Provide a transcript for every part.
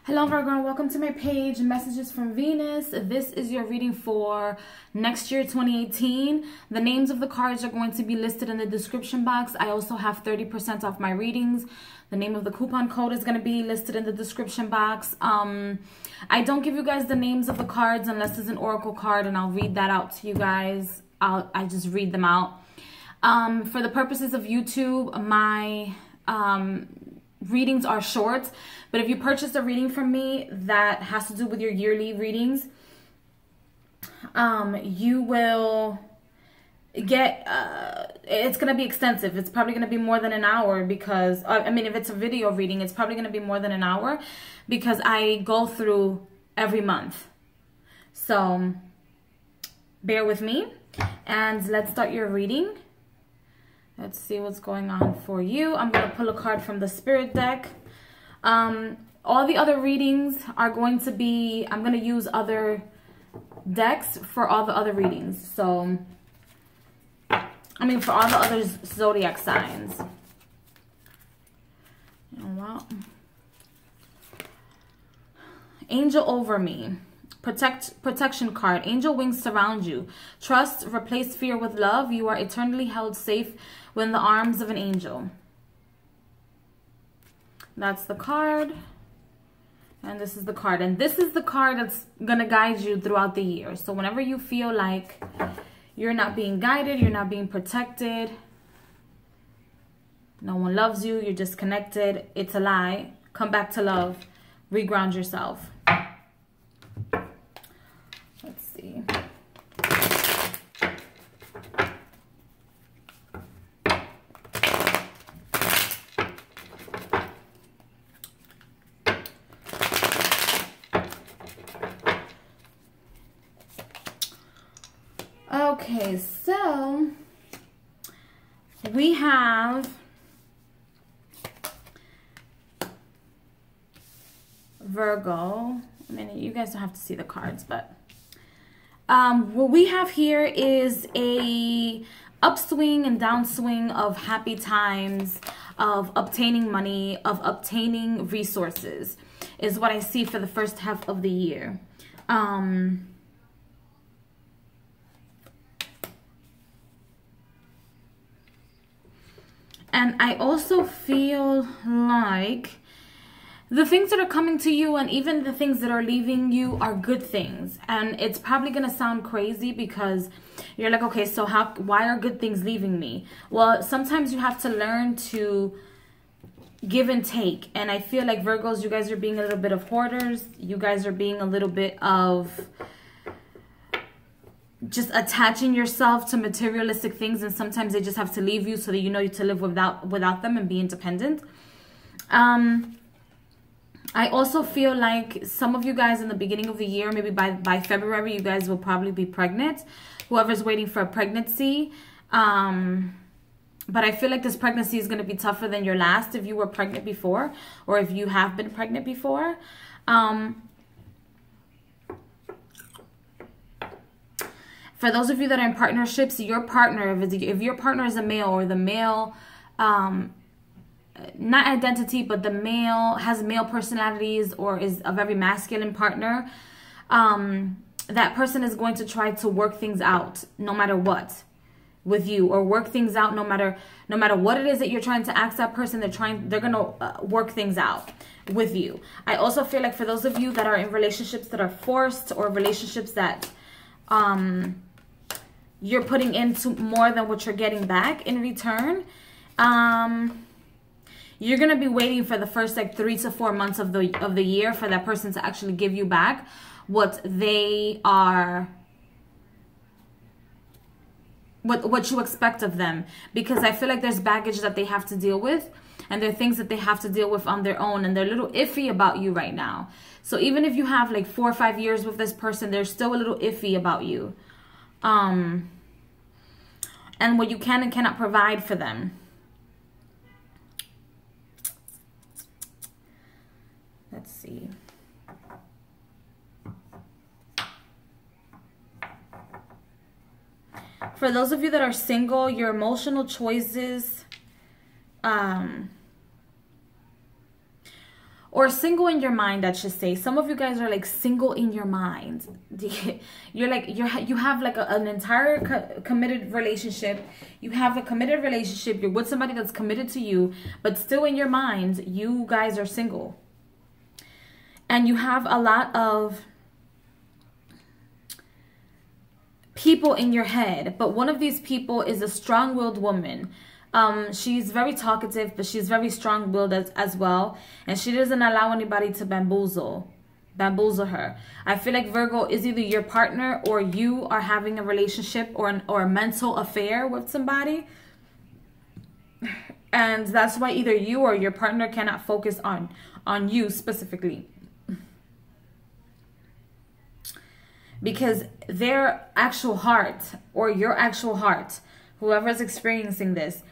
Hello Virgo, and welcome to my page, Messages from Venus. This is your reading for next year, 2018. The names of the cards are going to be listed in the description box. I also have 30% off my readings. The name of the coupon code is going to be listed in the description box. I don't give you guys the names of the cards unless it's an oracle card, and I'll read that out to you guys. I just read them out. For the purposes of YouTube, my readings are short, but if you purchase a reading from me that has to do with your yearly readings, you will get it's going to be extensive. It's probably going to be more than an hour because I mean, if it's a video reading, it's probably going to be more than an hour because I go through every month. So bear with me and let's start your reading. Let's see what's going on for you. I'm going to pull a card from the Spirit deck. All the other readings are going to be, I'm going to use other decks for all the other readings. So, I mean, for all the other zodiac signs. Well, Angel over me. Protection card. Angel wings surround you. Trust, replace fear with love. You are eternally held safe within the arms of an angel. That's the card. And this is the card. And this is the card that's going to guide you throughout the year. So whenever you feel like you're not being guided, you're not being protected, no one loves you, you're disconnected, it's a lie, come back to love, reground yourself. Let's see. Okay, so we have Virgo. I mean, you guys don't have to see the cards, but what we have here is a upswing and downswing of happy times, of obtaining money, of obtaining resources, is what I see for the first half of the year. And I also feel like the things that are coming to you and even the things that are leaving you are good things. And it's probably going to sound crazy because you're like, okay, so why are good things leaving me? Well, sometimes you have to learn to give and take. And I feel like Virgos, you guys are being a little bit of hoarders. You guys are being a little bit of just attaching yourself to materialistic things, and sometimes they just have to leave you so that you know to live without them and be independent. I also feel like some of you guys in the beginning of the year, maybe by February, you guys will probably be pregnant. Whoever's waiting for a pregnancy. But I feel like this pregnancy is going to be tougher than your last if you were pregnant before, or if you have been pregnant before. For those of you that are in partnerships, your partner, if your partner is a male, or the male, not identity, but the male has male personalities or is a very masculine partner, that person is going to try to work things out no matter what with you, or work things out no matter what it is that you're trying to ask that person. They're gonna work things out with you. I also feel like for those of you that are in relationships that are forced, or relationships that you're putting into more than what you're getting back in return, you're gonna be waiting for the first like 3 to 4 months of the year for that person to actually give you back what they are, what you expect of them, because I feel like there's baggage that they have to deal with, and there are things that they have to deal with on their own, and they're a little iffy about you right now. So even if you have like 4 or 5 years with this person, they're still a little iffy about you, and what you can and cannot provide for them. Let's see. For those of you that are single, your emotional choices or single in your mind, I should say. Some of you guys are like single in your mind. You're like, you have like an entire committed relationship. You have a committed relationship. You're with somebody that's committed to you, but still in your mind, you guys are single. And you have a lot of people in your head, but one of these people is a strong-willed woman. She's very talkative, but she's very strong-willed as well. And she doesn't allow anybody to bamboozle her. I feel like Virgo is either your partner or you are having a relationship or a mental affair with somebody. And that's why either you or your partner cannot focus on you specifically. Because their actual heart or your actual heart, whoever's experiencing this,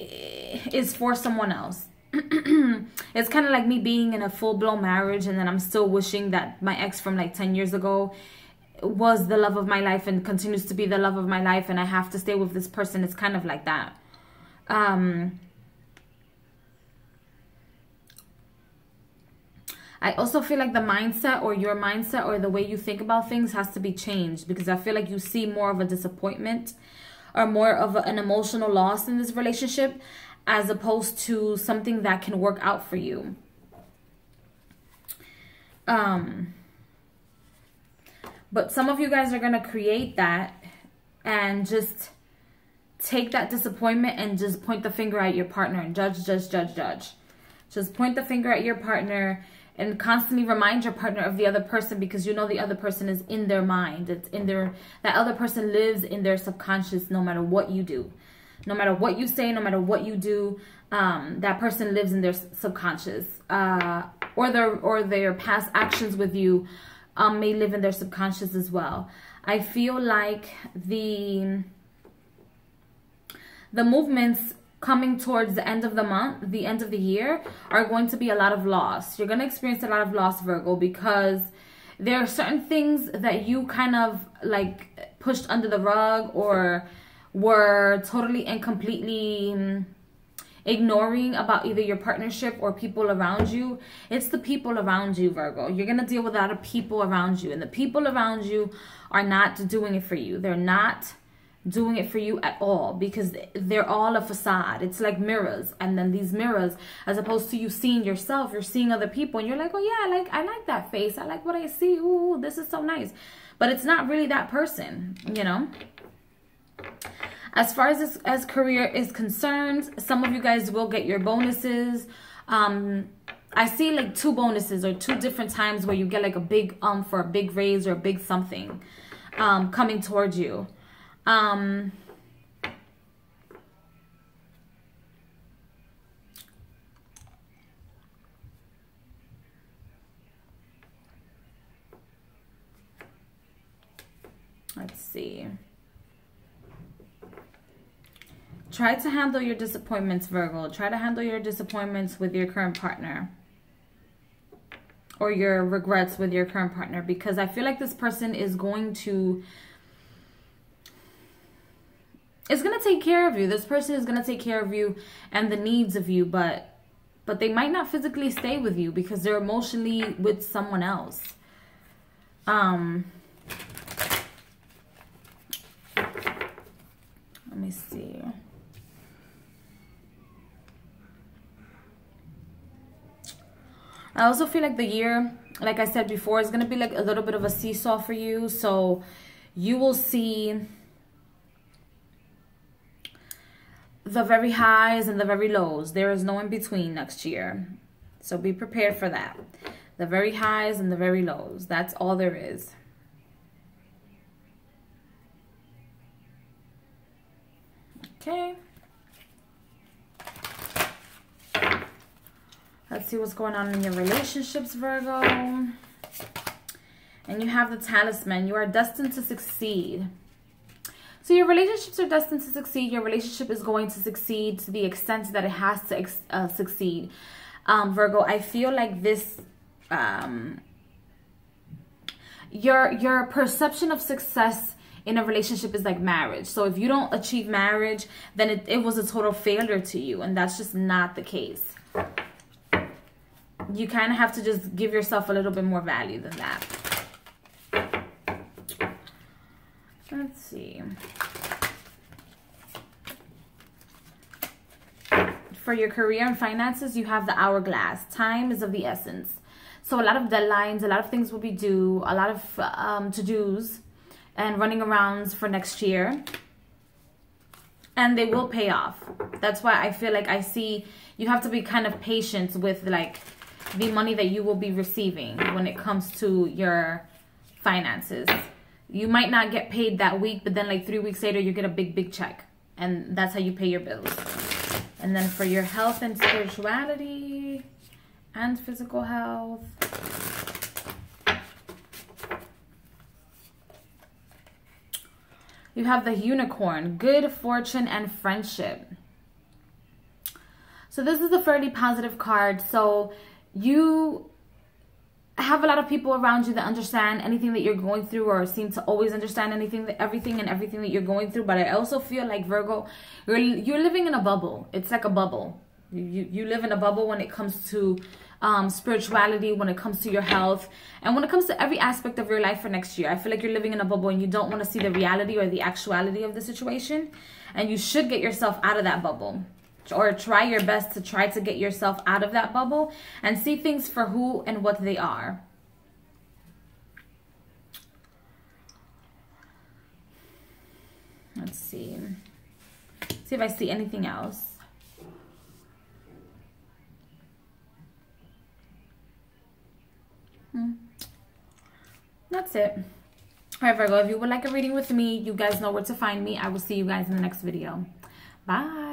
is for someone else. It's kind of like me being in a full-blown marriage and then I'm still wishing that my ex from like 10 years ago was the love of my life and continues to be the love of my life, and I have to stay with this person. It's kind of like that. I also feel like the mindset or your mindset or the way you think about things has to be changed, because I feel like you see more of a disappointment or more of an emotional loss in this relationship as opposed to something that can work out for you. But some of you guys are going to create that and just take that disappointment and just point the finger at your partner and judge. Just point the finger at your partner and constantly remind your partner of the other person, because you know the other person is in their mind. It's in their, that other person lives in their subconscious no matter what you do. No matter what you say, no matter what you do, that person lives in their subconscious. Or their past actions with you may live in their subconscious as well. I feel like the movements coming towards the end of the month, the end of the year, are going to be a lot of loss. You're going to experience a lot of loss, Virgo, because there are certain things that you kind of like pushed under the rug or were totally and completely ignoring about either your partnership or people around you. It's the people around you, Virgo. You're going to deal with a lot of people around you, and the people around you are not doing it for you. They're not doing it for you at all, because they're all a facade. It's like mirrors, and then these mirrors, as opposed to you seeing yourself, you're seeing other people, and you're like, oh yeah, I like that face, I like what I see, ooh, this is so nice. But it's not really that person, you know. As far as career is concerned, some of you guys will get your bonuses. I see like 2 bonuses or 2 different times where you get like a big for a big raise or a big something coming towards you. Let's see. Try to handle your disappointments, Virgo. Try to handle your disappointments with your current partner, or your regrets with your current partner, because I feel like this person is going to take care of you. This person is going to take care of you and the needs of you, but they might not physically stay with you because they're emotionally with someone else. Let me see. I also feel like the year, like I said before, is going to be like a little bit of a seesaw for you. So you will see the very highs and the very lows. There is no in between next year. So be prepared for that. The very highs and the very lows. That's all there is. Okay. Let's see what's going on in your relationships, Virgo. And you have the talisman. You are destined to succeed. So your relationships are destined to succeed. Your relationship is going to succeed to the extent that it has to succeed. Virgo, I feel like this, your perception of success in a relationship is like marriage. So if you don't achieve marriage, then it was a total failure to you. And that's just not the case. you kind of have to just give yourself a little bit more value than that. Let's see. For your career and finances, you have the hourglass. Time is of the essence. So a lot of deadlines, a lot of things will be due, a lot of to-dos and running arounds for next year. And they will pay off. That's why I feel like I see you have to be kind of patient with like the money that you will be receiving when it comes to your finances. You might not get paid that week, but then like 3 weeks later, you get a big check. And that's how you pay your bills. And then for your health and spirituality and physical health. You have the unicorn, good fortune and friendship. So this is a fairly positive card. So you have a lot of people around you that understand anything that you're going through, or seem to always understand everything that you're going through. But I also feel like, Virgo, you're living in a bubble. It's like a bubble. You live in a bubble when it comes to spirituality, when it comes to your health, and when it comes to every aspect of your life for next year. I feel like you're living in a bubble and you don't want to see the reality or the actuality of the situation. And you should get yourself out of that bubble, or try your best to try to get yourself out of that bubble and see things for who and what they are. Let's see. See if I see anything else. That's it. All right, Virgo, if you would like a reading with me, you guys know where to find me. I will see you guys in the next video. Bye.